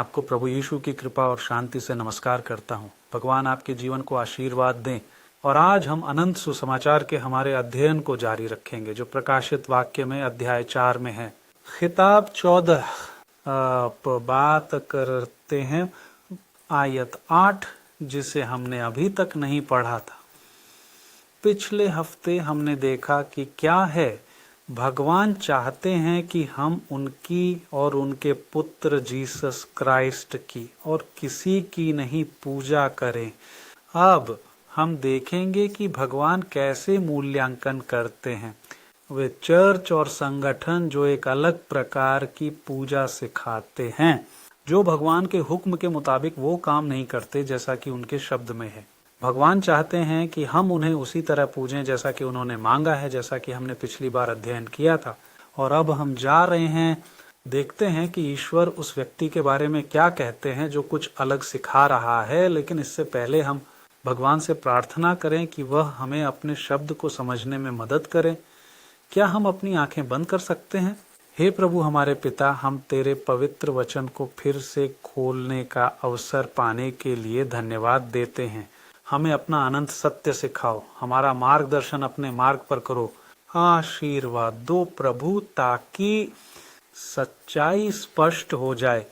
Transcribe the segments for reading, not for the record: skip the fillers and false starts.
आपको प्रभु यीशु की कृपा और शांति से नमस्कार करता हूँ। भगवान आपके जीवन को आशीर्वाद दें। और आज हम अनंत सुसमाचार के हमारे अध्ययन को जारी रखेंगे जो प्रकाशित वाक्य में अध्याय 4 में है। खिताब 14 बात करते हैं आयत 8 जिसे हमने अभी तक नहीं पढ़ा था। पिछले हफ्ते हमने देखा कि क्या है, भगवान चाहते हैं कि हम उनकी और उनके पुत्र जीसस क्राइस्ट की और किसी की नहीं पूजा करें। अब हम देखेंगे कि भगवान कैसे मूल्यांकन करते हैं। वे चर्च और संगठन जो एक अलग प्रकार की पूजा सिखाते हैं, जो भगवान के हुक्म के मुताबिक वो काम नहीं करते जैसा कि उनके शब्द में है। भगवान चाहते हैं कि हम उन्हें उसी तरह पूजें जैसा कि उन्होंने मांगा है, जैसा कि हमने पिछली बार अध्ययन किया था। और अब हम जा रहे हैं, देखते हैं कि ईश्वर उस व्यक्ति के बारे में क्या कहते हैं जो कुछ अलग सिखा रहा है। लेकिन इससे पहले हम भगवान से प्रार्थना करें कि वह हमें अपने शब्द को समझने में मदद करें। क्या हम अपनी आंखें बंद कर सकते हैं? हे प्रभु हमारे पिता, हम तेरे पवित्र वचन को फिर से खोलने का अवसर पाने के लिए धन्यवाद देते हैं। हमें अपना अनंत सत्य सिखाओ, हमारा मार्गदर्शन अपने मार्ग पर करो। आशीर्वाद दो प्रभु, ताकि सच्चाई स्पष्ट हो जाए,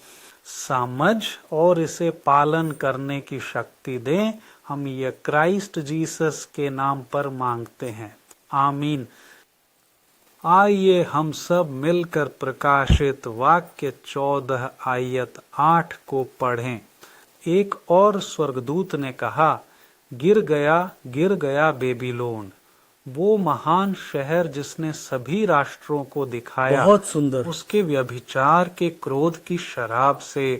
समझ और इसे पालन करने की शक्ति दें। हम ये क्राइस्ट जीसस के नाम पर मांगते हैं, आमीन। आइए हम सब मिलकर प्रकाशित वाक्य 14 आयत 8 को पढ़ें। एक और स्वर्गदूत ने कहा, गिर गया बेबीलोन, वो महान शहर जिसने सभी राष्ट्रों को दिखाया बहुत सुंदर उसके व्यभिचार के क्रोध की शराब से।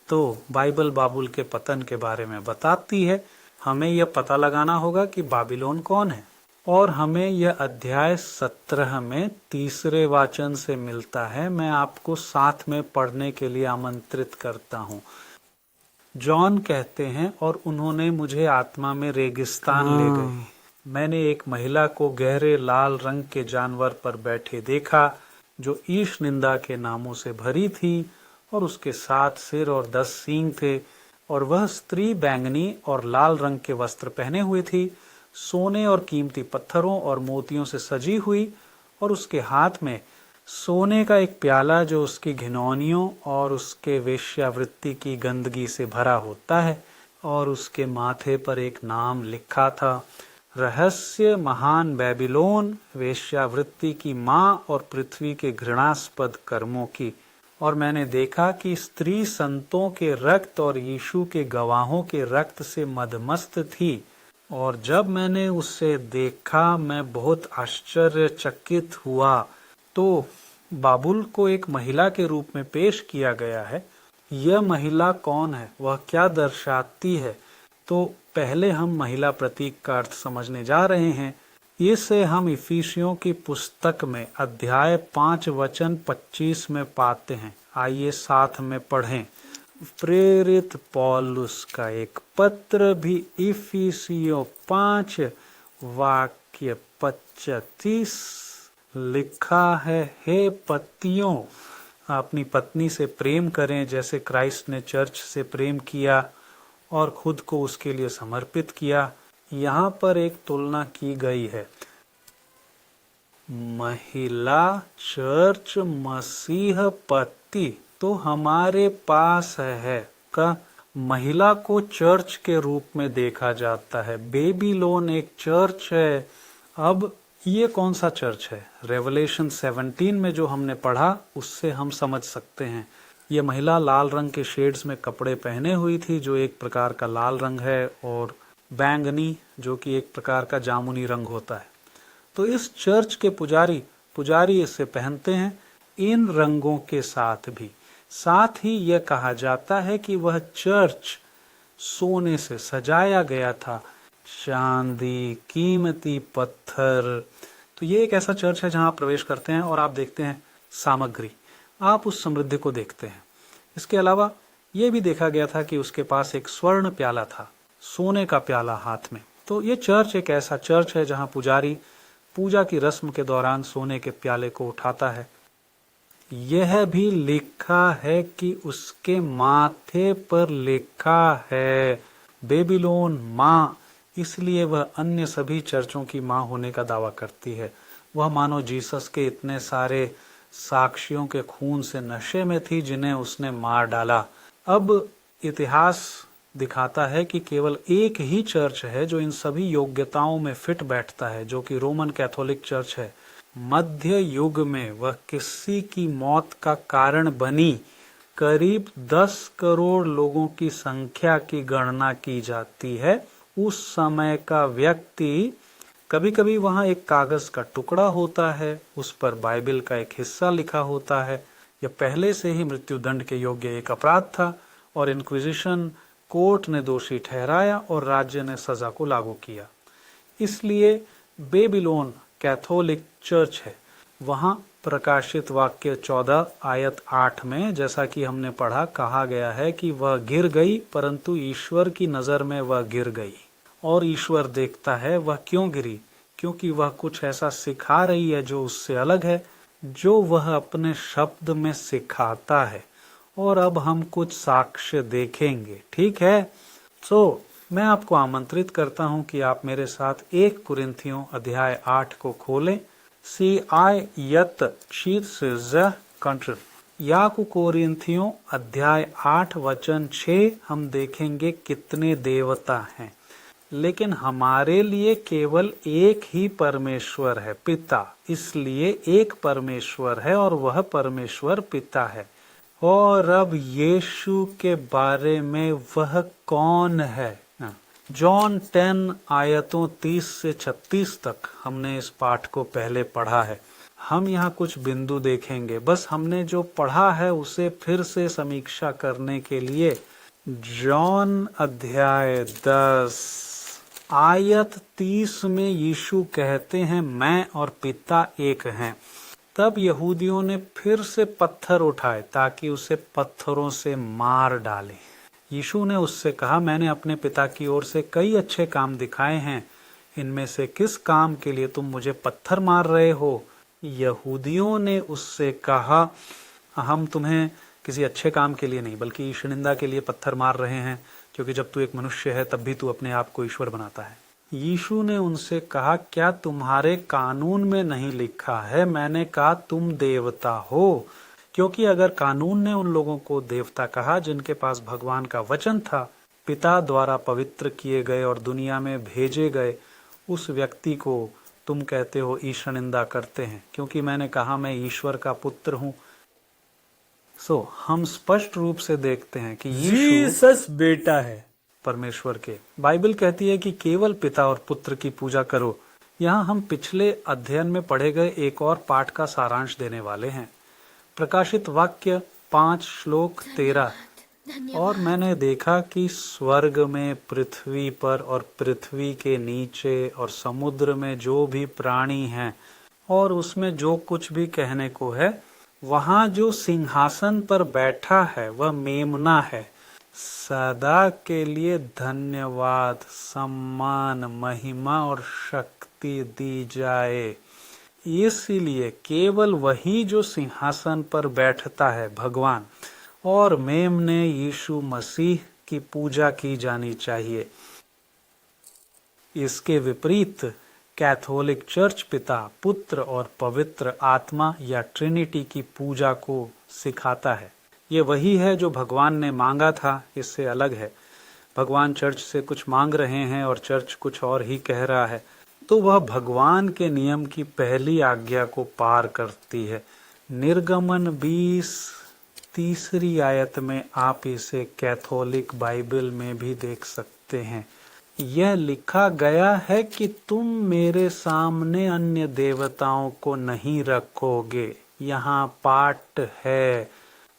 तो बाइबल बाबुल के पतन के बारे में बताती है। हमें यह पता लगाना होगा कि बाबिलोन कौन है, और हमें यह अध्याय 17 में तीसरे वाचन से मिलता है। मैं आपको साथ में पढ़ने के लिए आमंत्रित करता हूँ। जॉन कहते हैं, और उन्होंने मुझे आत्मा में रेगिस्तान ले गए। मैंने एक महिला को गहरे लाल रंग के जानवर पर बैठे देखा जो ईश निंदा के नामों से भरी थी, और उसके 7 सिर और 10 सींग थे। और वह स्त्री बैंगनी और लाल रंग के वस्त्र पहने हुए थी, सोने और कीमती पत्थरों और मोतियों से सजी हुई, और उसके हाथ में सोने का एक प्याला जो उसकी घिनौनियों और उसके वेश्यावृत्ति की गंदगी से भरा होता है। और उसके माथे पर एक नाम लिखा था, रहस्य महान बेबीलोन, वेश्यावृत्ति की माँ और पृथ्वी के घृणास्पद कर्मों की। और मैंने देखा कि स्त्री संतों के रक्त और यीशु के गवाहों के रक्त से मदमस्त थी। और जब मैंने उससे देखा, मैं बहुत आश्चर्यचकित हुआ। तो बाबुल को एक महिला के रूप में पेश किया गया है। यह महिला कौन है, वह क्या दर्शाती है? तो पहले हम महिला प्रतीक का अर्थ समझने जा रहे हैं। इसे हम इफिसियों की पुस्तक में अध्याय 5 वचन 25 में पाते हैं। आइए साथ में पढ़ें। प्रेरित पौलुस का एक पत्र भी इफिसियों 5 वाक्य 25 लिखा है, हे पतियों, अपनी पत्नी से प्रेम करें जैसे क्राइस्ट ने चर्च से प्रेम किया और खुद को उसके लिए समर्पित किया। यहाँ पर एक तुलना की गई है, महिला चर्च मसीह पति। तो हमारे पास है का महिला को चर्च के रूप में देखा जाता है। बेबीलोन एक चर्च है। अब ये कौन सा चर्च है? रेवलेशन 17 में जो हमने पढ़ा उससे हम समझ सकते हैं। ये महिला लाल रंग के शेड्स में कपड़े पहने हुई थी, जो एक प्रकार का लाल रंग है, और बैंगनी जो कि एक प्रकार का जामुनी रंग होता है। तो इस चर्च के पुजारी इसे पहनते हैं इन रंगों के साथ भी। साथ ही यह कहा जाता है कि वह चर्च सोने से सजाया गया था, चांदी, कीमती पत्थर। तो ये एक ऐसा चर्च है जहां आप प्रवेश करते हैं और आप देखते हैं सामग्री, आप उस समृद्धि को देखते हैं। इसके अलावा ये भी देखा गया था कि उसके पास एक स्वर्ण प्याला था, सोने का प्याला हाथ में। तो ये चर्च एक ऐसा चर्च है जहां पुजारी पूजा की रस्म के दौरान सोने के प्याले को उठाता है। यह भी लिखा है कि उसके माथे पर लिखा है बेबीलोन माँ, इसलिए वह अन्य सभी चर्चों की माँ होने का दावा करती है। वह मानो जीसस के इतने सारे साक्षियों के खून से नशे में थी जिन्हें उसने मार डाला। अब इतिहास दिखाता है कि केवल एक ही चर्च है जो इन सभी योग्यताओं में फिट बैठता है, जो कि रोमन कैथोलिक चर्च है। मध्य युग में वह किसी की मौत का कारण बनी। करीब 10 करोड़ लोगों की संख्या की गणना की जाती है। उस समय का व्यक्ति, कभी कभी वहां एक कागज का टुकड़ा होता है, उस पर बाइबल का एक हिस्सा लिखा होता है। यह पहले से ही मृत्यु दंड के योग्य एक अपराध था और इंक्विजिशन कोर्ट ने दोषी ठहराया और राज्य ने सजा को लागू किया। इसलिए बेबीलोन कैथोलिक चर्च है। वहां प्रकाशित वाक्य 14 आयत 8 में, जैसा कि हमने पढ़ा, कहा गया है कि वह गिर गई, परंतु ईश्वर की नजर में वह गिर गई और ईश्वर देखता है वह क्यों गिरी, क्योंकि वह कुछ ऐसा सिखा रही है जो उससे अलग है, जो वह अपने शब्द में सिखाता है। और अब हम कुछ साक्ष्य देखेंगे, ठीक है। मैं आपको आमंत्रित करता हूं कि आप मेरे साथ 1 कुरिन्थियों अध्याय 8 को खोलें। याकू कोरिन्थियों अध्याय 8 वचन 6 हम देखेंगे कितने देवता हैं, लेकिन हमारे लिए केवल एक ही परमेश्वर है, पिता। इसलिए एक परमेश्वर है और वह परमेश्वर पिता है। और अब यीशु के बारे में वह कौन है? जॉन 10 आयतों 30 से 36 तक हमने इस पाठ को पहले पढ़ा है। हम यहाँ कुछ बिंदु देखेंगे, बस हमने जो पढ़ा है उसे फिर से समीक्षा करने के लिए। जॉन अध्याय 10 आयत 30 में यीशु कहते हैं, मैं और पिता एक हैं। तब यहूदियों ने फिर से पत्थर उठाए ताकि उसे पत्थरों से मार डालें। यीशु ने उससे कहा, मैंने अपने पिता की ओर से कई अच्छे काम दिखाए हैं, इनमें से किस काम के लिए तुम मुझे पत्थर मार रहे हो? यहूदियों ने उससे कहा, हम तुम्हें किसी अच्छे काम के लिए नहीं बल्कि ईश्वरनिंदा के लिए पत्थर मार रहे हैं, क्योंकि जब तू एक मनुष्य है तब भी तू अपने आप को ईश्वर बनाता है। यीशु ने उनसे कहा, क्या तुम्हारे कानून में नहीं लिखा है? मैंने कहा तुम देवता हो। क्योंकि अगर कानून ने उन लोगों को देवता कहा जिनके पास भगवान का वचन था, पिता द्वारा पवित्र किए गए और दुनिया में भेजे गए उस व्यक्ति को तुम कहते हो ईश्वर निंदा करते हैं, क्योंकि मैंने कहा मैं ईश्वर का पुत्र हूँ। हम स्पष्ट रूप से देखते हैं कि जीसस बेटा है परमेश्वर के। बाइबल कहती है कि केवल पिता और पुत्र की पूजा करो। यहाँ हम पिछले अध्ययन में पढ़े गए एक और पाठ का सारांश देने वाले हैं। प्रकाशित वाक्य 5 श्लोक 13। और मैंने देखा कि स्वर्ग में, पृथ्वी पर और पृथ्वी के नीचे और समुद्र में जो भी प्राणी हैं और उसमें जो कुछ भी कहने को है, वहां जो सिंहासन पर बैठा है वह मेमना है। सदा के लिए धन्यवाद, सम्मान, महिमा और शक्ति दी जाए। इसलिए केवल वही जो सिंहासन पर बैठता है, भगवान, और मेमने यीशु मसीह की पूजा की जानी चाहिए। इसके विपरीत कैथोलिक चर्च पिता, पुत्र और पवित्र आत्मा या ट्रिनिटी की पूजा को सिखाता है। ये वही है जो भगवान ने मांगा था, इससे अलग है। भगवान चर्च से कुछ मांग रहे हैं और चर्च कुछ और ही कह रहा है, तो वह भगवान के नियम की पहली आज्ञा को पार करती है। निर्गमन 20 तीसरी आयत में आप इसे कैथोलिक बाइबल में भी देख सकते हैं। यह लिखा गया है कि तुम मेरे सामने अन्य देवताओं को नहीं रखोगे। यहाँ पाठ है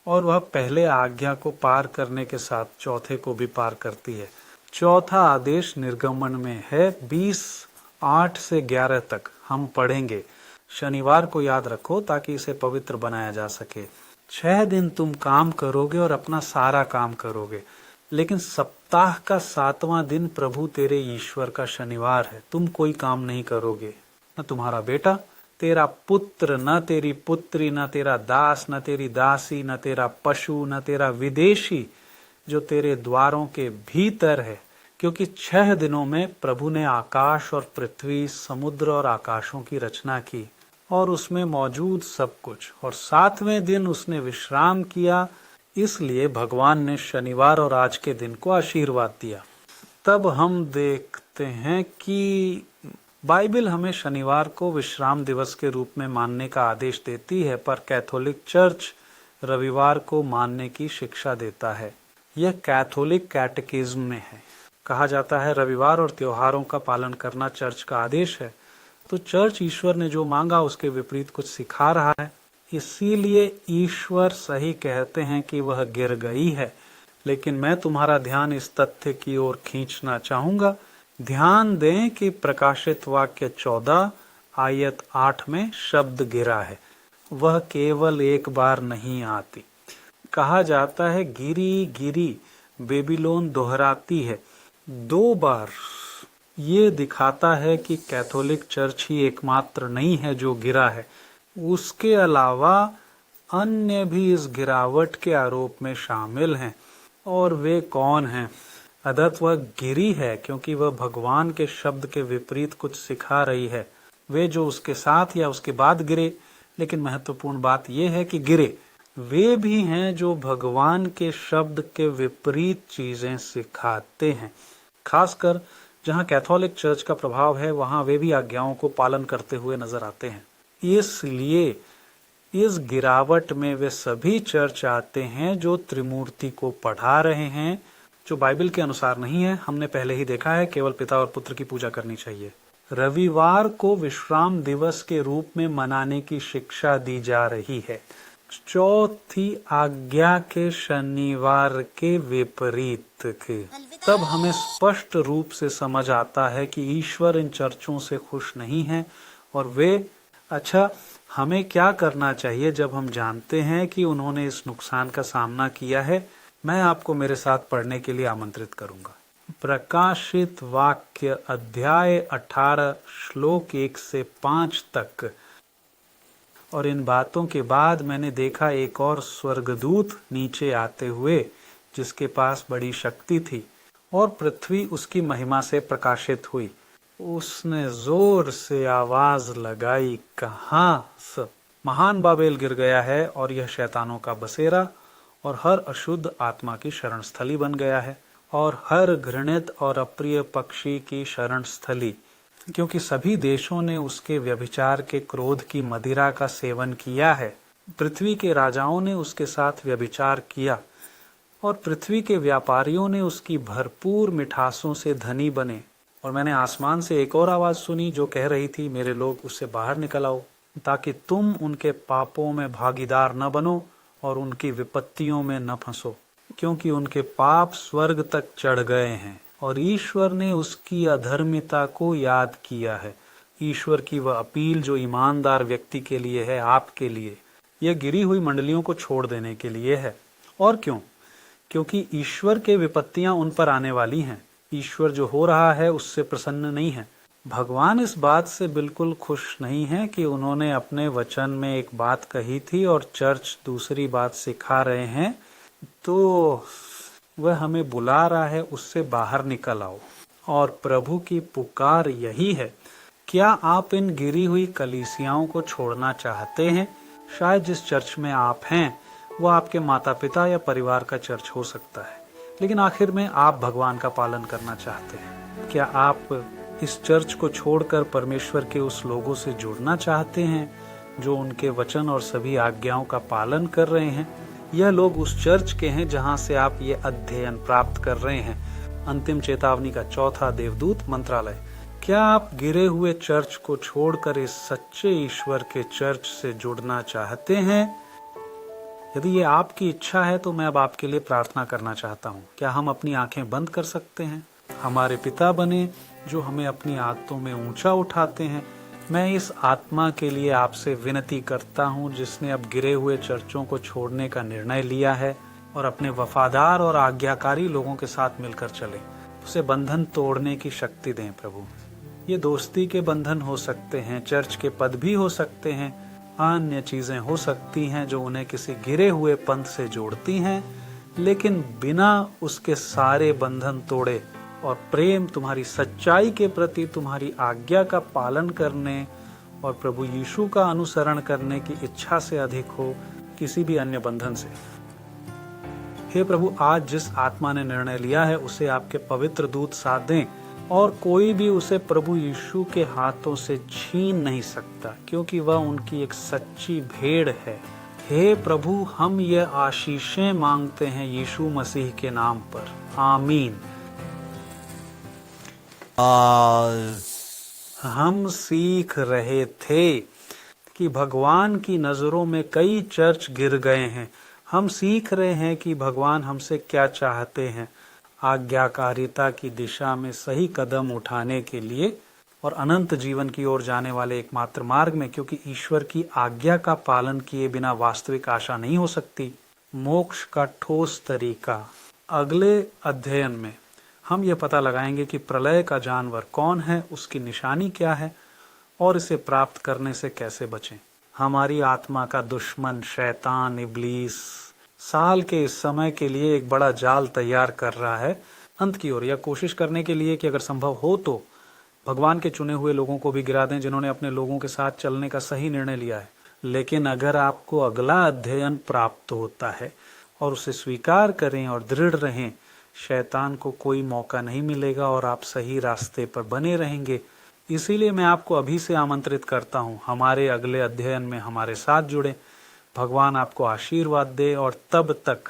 और वह पहले आज्ञा को पार करने के साथ चौथे को भी पार करती है। चौथा आदेश निर्गमन में है 20:8 से 11 तक हम पढ़ेंगे। शनिवार को याद रखो ताकि इसे पवित्र बनाया जा सके। 6 दिन तुम काम करोगे और अपना सारा काम करोगे, लेकिन सप्ताह का 7वां दिन प्रभु तेरे ईश्वर का शनिवार है। तुम कोई काम नहीं करोगे, न तुम्हारा बेटा, तेरा पुत्र, न तेरी पुत्री, न तेरा दास, न तेरी दासी, न तेरा पशु, न तेरा विदेशी जो तेरे द्वारों के भीतर है। क्योंकि 6 दिनों में प्रभु ने आकाश और पृथ्वी, समुद्र और आकाशों की रचना की और उसमें मौजूद सब कुछ, और 7वें दिन उसने विश्राम किया। इसलिए भगवान ने शनिवार और आज के दिन को आशीर्वाद दिया। तब हम देखते हैं कि बाइबल हमें शनिवार को विश्राम दिवस के रूप में मानने का आदेश देती है, पर कैथोलिक चर्च रविवार को मानने की शिक्षा देता है। यह कैथोलिक कैटेकिज्म में है। कहा जाता है रविवार और त्योहारों का पालन करना चर्च का आदेश है। तो चर्च ईश्वर ने जो मांगा उसके विपरीत कुछ सिखा रहा है। इसीलिए ईश्वर सही कहते हैं कि वह गिर गई है। लेकिन मैं तुम्हारा ध्यान इस तथ्य की ओर खींचना चाहूंगा। ध्यान दें कि प्रकाशित वाक्य 14 आयत 8 में शब्द गिरा है। वह केवल एक बार नहीं आती। कहा जाता है गिरी गिरी बेबीलोन दोहराती है 2 बार। ये दिखाता है कि कैथोलिक चर्च ही एकमात्र नहीं है जो गिरा है। उसके अलावा अन्य भी इस गिरावट के आरोप में शामिल हैं। और वे कौन हैं? अदत वह गिरी है क्योंकि वह भगवान के शब्द के विपरीत कुछ सिखा रही है। वे जो उसके साथ या उसके बाद गिरे, लेकिन महत्वपूर्ण बात यह है कि गिरे वे भी हैं जो भगवान के शब्द के विपरीत चीजें सिखाते हैं। खासकर जहां कैथोलिक चर्च का प्रभाव है वहां वे भी आज्ञाओं को पालन करते हुए नजर आते हैं। इसलिए इस गिरावट में वे सभी चर्च आते हैं जो त्रिमूर्ति को पढ़ा रहे हैं, जो बाइबल के अनुसार नहीं है। हमने पहले ही देखा है केवल पिता और पुत्र की पूजा करनी चाहिए। रविवार को विश्राम दिवस के रूप में मनाने की शिक्षा दी जा रही है। चौथी आज्ञा के शनिवार के विपरीत के तब हमें स्पष्ट रूप से समझ आता है कि ईश्वर इन चर्चों से खुश नहीं है। और वे अच्छा हमें क्या करना चाहिए जब हम जानते हैं कि उन्होंने इस नुकसान का सामना किया है? मैं आपको मेरे साथ पढ़ने के लिए आमंत्रित करूंगा। प्रकाशित वाक्य अध्याय 18 श्लोक 1 से 5 तक। और इन बातों के बाद मैंने देखा एक और स्वर्गदूत नीचे आते हुए, जिसके पास बड़ी शक्ति थी, और पृथ्वी उसकी महिमा से प्रकाशित हुई। उसने जोर से आवाज लगाई, कहाँ महान बाबेल गिर गया है और यह शैतानों का बसेरा और हर अशुद्ध आत्मा की शरण स्थली बन गया है, और हर घृणित और अप्रिय पक्षी की शरण स्थली, क्योंकि सभी देशों ने उसके व्यभिचार के क्रोध की मदिरा का सेवन किया है। पृथ्वी के राजाओं ने उसके साथ व्यभिचार किया और पृथ्वी के व्यापारियों ने उसकी भरपूर मिठासों से धनी बने। और मैंने आसमान से एक और आवाज सुनी जो कह रही थी, मेरे लोग उससे बाहर निकल आओ, ताकि तुम उनके पापों में भागीदार न बनो और उनकी विपत्तियों में न फंसो, क्योंकि उनके पाप स्वर्ग तक चढ़ गए हैं और ईश्वर ने उसकी अधर्मिता को याद किया है। ईश्वर की वह अपील जो ईमानदार व्यक्ति के लिए है, आपके लिए, यह गिरी हुई मंडलियों को छोड़ देने के लिए है। और क्यों? क्योंकि ईश्वर के विपत्तियां उन पर आने वाली हैं। ईश्वर जो हो रहा है उससे प्रसन्न नहीं है। भगवान इस बात से बिल्कुल खुश नहीं है कि उन्होंने अपने वचन में एक बात कही थी और चर्च दूसरी बात सिखा रहे हैं। तो वह हमें बुला रहा है, उससे बाहर निकल आओ। और प्रभु की पुकार यही है, क्या आप इन गिरी हुई कलीसियाओं को छोड़ना चाहते हैं? शायद जिस चर्च में आप हैं वो आपके माता पिता या परिवार का चर्च हो सकता है, लेकिन आखिर में आप भगवान का पालन करना चाहते हैं। क्या आप इस चर्च को छोड़कर परमेश्वर के उस लोगों से जुड़ना चाहते हैं जो उनके वचन और सभी आज्ञाओं का पालन कर रहे हैं? यह लोग उस चर्च के हैं जहां से आप ये अध्ययन प्राप्त कर रहे हैं। अंतिम चेतावनी का चौथा देवदूत मंत्रालय। क्या आप गिरे हुए चर्च को छोड़कर इस सच्चे ईश्वर के चर्च से जुड़ना चाहते हैं? यदि ये आपकी इच्छा है तो मैं अब आपके लिए प्रार्थना करना चाहता हूँ। क्या हम अपनी आंखें बंद कर सकते हैं? हमारे पिता बने जो हमें अपनी आदतों में ऊंचा उठाते हैं, मैं इस आत्मा के लिए आपसे विनती करता हूँ जिसने अब गिरे हुए चर्चों को छोड़ने का निर्णय लिया है और अपने वफादार और आज्ञाकारी लोगों के साथ मिलकर चले। उसे बंधन तोड़ने की शक्ति दें प्रभु। ये दोस्ती के बंधन हो सकते हैं, चर्च के पद भी हो सकते हैं, अन्य चीजें हो सकती हैं जो उन्हें किसी गिरे हुए पंथ से जोड़ती हैं, लेकिन बिना उसके सारे बंधन तोड़े और प्रेम तुम्हारी सच्चाई के प्रति, तुम्हारी आज्ञा का पालन करने और प्रभु यीशु का अनुसरण करने की इच्छा से अधिक हो किसी भी अन्य बंधन से। हे प्रभु, आज जिस आत्मा ने निर्णय लिया है उसे आपके पवित्र दूत साथ दें और कोई भी उसे प्रभु यीशु के हाथों से छीन नहीं सकता, क्योंकि वह उनकी एक सच्ची भेड़ है। हे प्रभु, हम ये आशीषें मांगते हैं यीशु मसीह के नाम पर, आमीन। हम सीख रहे थे कि भगवान की नजरों में कई चर्च गिर गए हैं। हम सीख रहे हैं कि भगवान हमसे क्या चाहते हैं, आज्ञाकारिता की दिशा में सही कदम उठाने के लिए और अनंत जीवन की ओर जाने वाले एकमात्र मार्ग में, क्योंकि ईश्वर की आज्ञा का पालन किए बिना वास्तविक आशा नहीं हो सकती। मोक्ष का ठोस तरीका। अगले अध्ययन में हम ये पता लगाएंगे कि प्रलय का जानवर कौन है, उसकी निशानी क्या है और इसे प्राप्त करने से कैसे बचें। हमारी आत्मा का दुश्मन शैतान इब्लीस साल के इस समय के लिए एक बड़ा जाल तैयार कर रहा है अंत की ओर, यह कोशिश करने के लिए कि अगर संभव हो तो भगवान के चुने हुए लोगों को भी गिरा दें जिन्होंने अपने लोगों के साथ चलने का सही निर्णय लिया है। लेकिन अगर आपको अगला अध्ययन प्राप्त होता है और उसे स्वीकार करें और दृढ़ रहें, शैतान को कोई मौका नहीं मिलेगा और आप सही रास्ते पर बने रहेंगे। इसीलिए मैं आपको अभी से आमंत्रित करता हूं, हमारे अगले अध्ययन में हमारे साथ जुड़े। भगवान आपको आशीर्वाद दे और तब तक